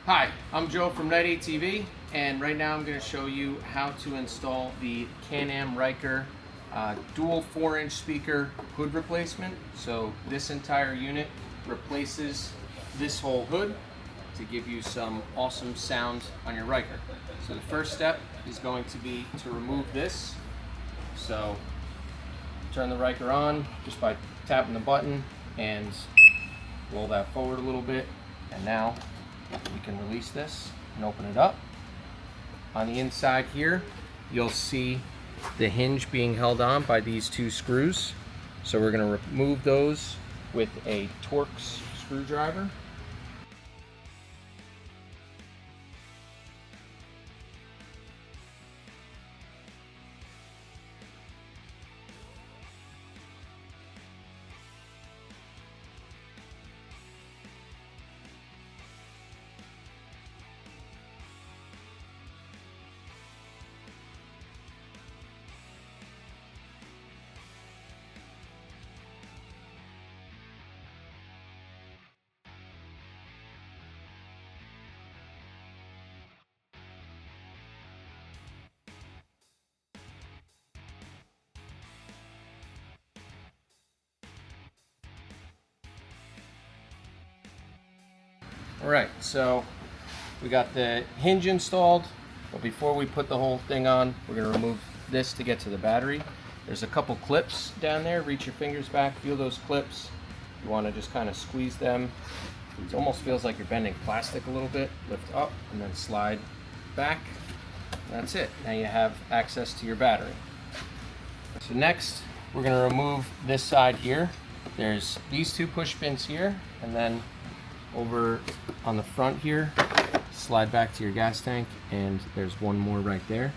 Hi, I'm Joe from Night 8 TV, and right now I'm going to show you how to install the Can Am Ryker dual 4-inch speaker hood replacement. So this entire unit replaces this whole hood to give you some awesome sound on your Ryker. So the first step is going to be to remove this. So turn the Ryker on just by tapping the button and roll that forward a little bit, and now we can release this and open it up. On the inside here, you'll see the hinge being held on by these two screws. So we're going to remove those with a Torx screwdriver. Alright, so we got the hinge installed, but before we put the whole thing on, we're going to remove this to get to the battery. There's a couple clips down there. Reach your fingers back, feel those clips. You want to just kind of squeeze them. It almost feels like you're bending plastic a little bit. Lift up and then slide back. That's it. Now you have access to your battery. So next, we're going to remove this side here. There's these two push pins here, and then over on the front here, slide back to your gas tank, and there's one more right there.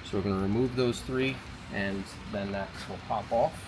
So we're going to remove those three, and then that will pop off.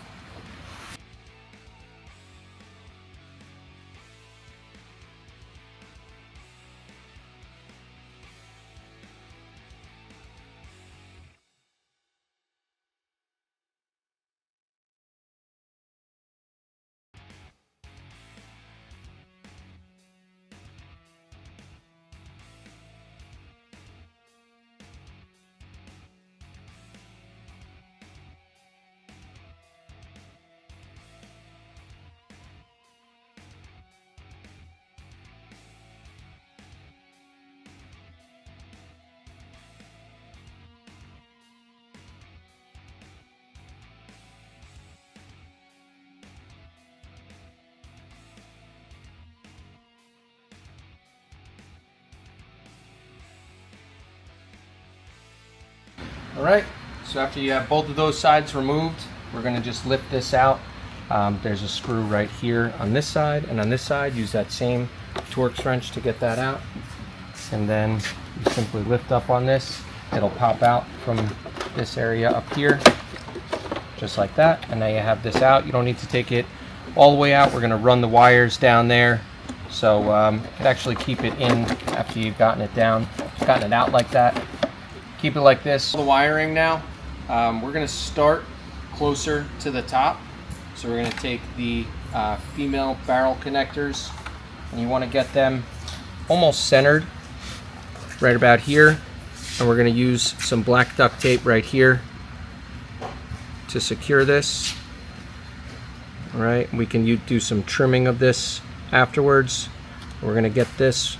Alright, so after you have both of those sides removed, we're going to just lift this out. There's a screw right here on this side, and on this side use that same Torx wrench to get that out. And then you simply lift up on this. It'll pop out from this area up here, just like that. And now you have this out. You don't need to take it all the way out. We're going to run the wires down there. So you can actually keep it in after you've gotten it down, gotten it out like that. Keep it like this. The wiring now, we're going to start closer to the top. So we're going to take the female barrel connectors, and you want to get them almost centered right about here. And we're going to use some black duct tape right here to secure this. All right, we can do some trimming of this afterwards. We're going to get this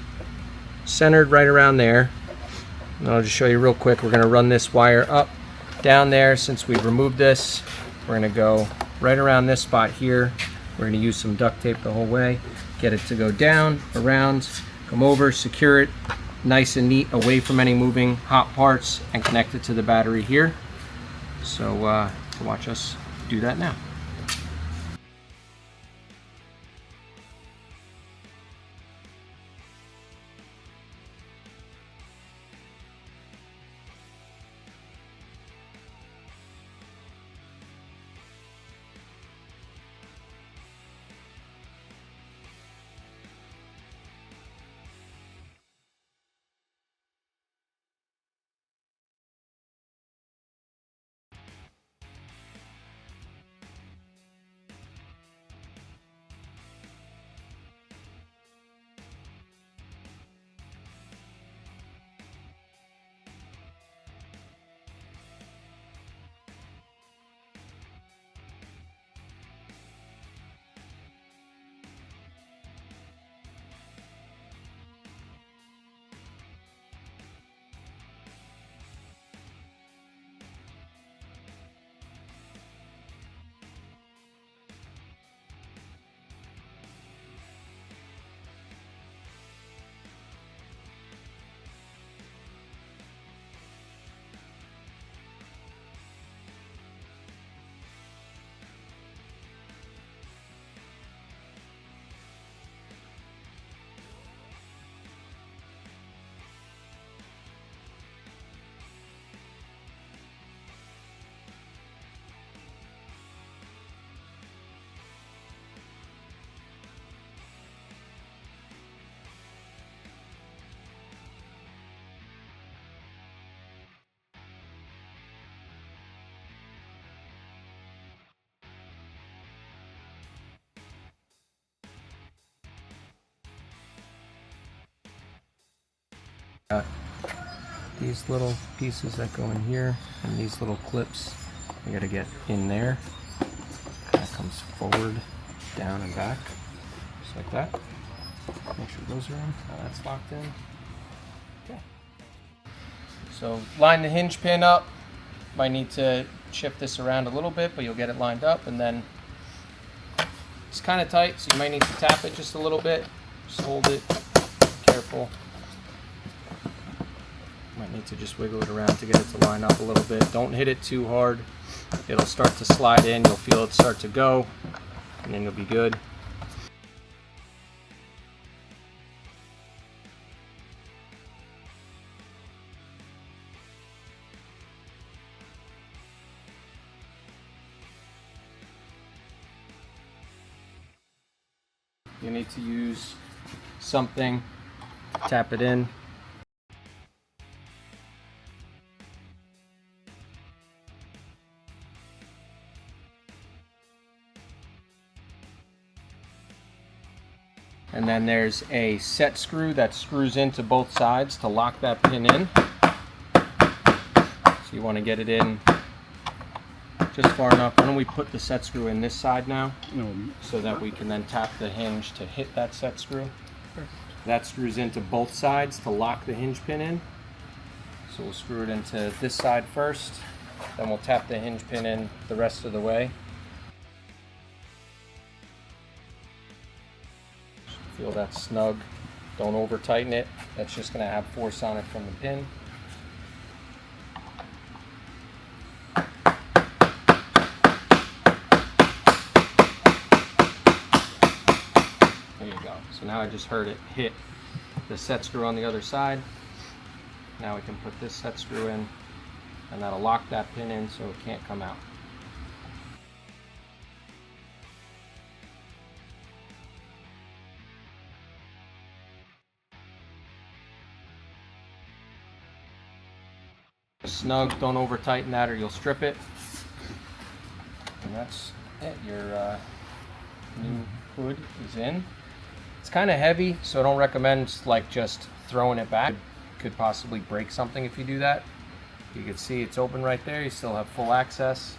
centered right around there. And I'll just show you real quick. We're going to run this wire up, down there. Since we've removed this, we're going to go right around this spot here. We're going to use some duct tape the whole way. Get it to go down, around, come over, secure it nice and neat, away from any moving hot parts, and connect it to the battery here. So watch us do that now. Got these little pieces that go in here, and these little clips. I gotta get in there. Kind of comes forward, down, and back, just like that. Make sure those are in. Now that's locked in. Okay. So line the hinge pin up. Might need to shift this around a little bit, but you'll get it lined up, and then it's kind of tight, so you might need to tap it just a little bit. Just hold it, careful. Might need to just wiggle it around to get it to line up a little bit. Don't hit it too hard. It'll start to slide in, you'll feel it start to go, and then you'll be good. You need to use something, tap it in. And then there's a set screw that screws into both sides to lock that pin in. So you want to get it in just far enough. Why don't we put the set screw in this side now, so that we can then tap the hinge to hit that set screw. Perfect. That screws into both sides to lock the hinge pin in. So we'll screw it into this side first, then we'll tap the hinge pin in the rest of the way. Feel that snug. Don't over tighten it. That's just going to have force on it from the pin. There you go. So now I just heard it hit the set screw on the other side. Now we can put this set screw in, and that'll lock that pin in so it can't come out. Snug, don't over tighten that or you'll strip it. And that's it. Your new hood is in. It's kind of heavy, so I don't recommend like just throwing it back. Could possibly break something if you do that. You can see it's open right there. You still have full access.